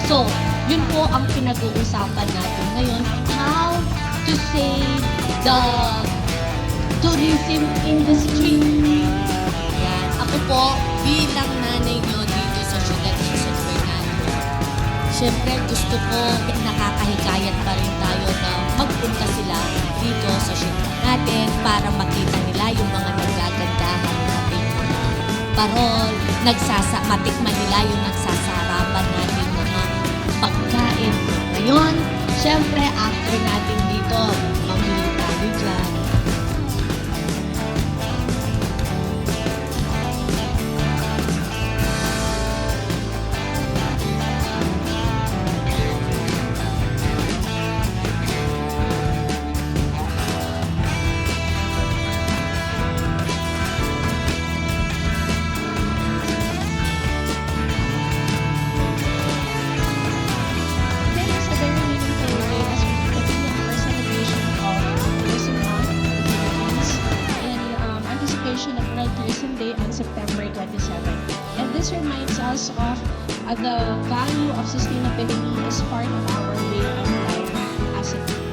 So, yun po ang pinag-uusapan natin ngayon, how to save the tourism industry. Yan. Ako po, bilang nanay nyo dito sa Siyudad ng San Fernando, siyempre gusto ko, nakakahikayat pa rin tayo na magpunta sila dito sa siyudad natin para makita nila yung mga nagagandahan natin. Parol, matikman nila yung nagsasarapan natin mga pagkain. Ngayon, siyempre, after natin dito, mamili tayo dyan. Of World Tourism Day on September 27. And this reminds us of the value of sustainability as part of our way of life as a people.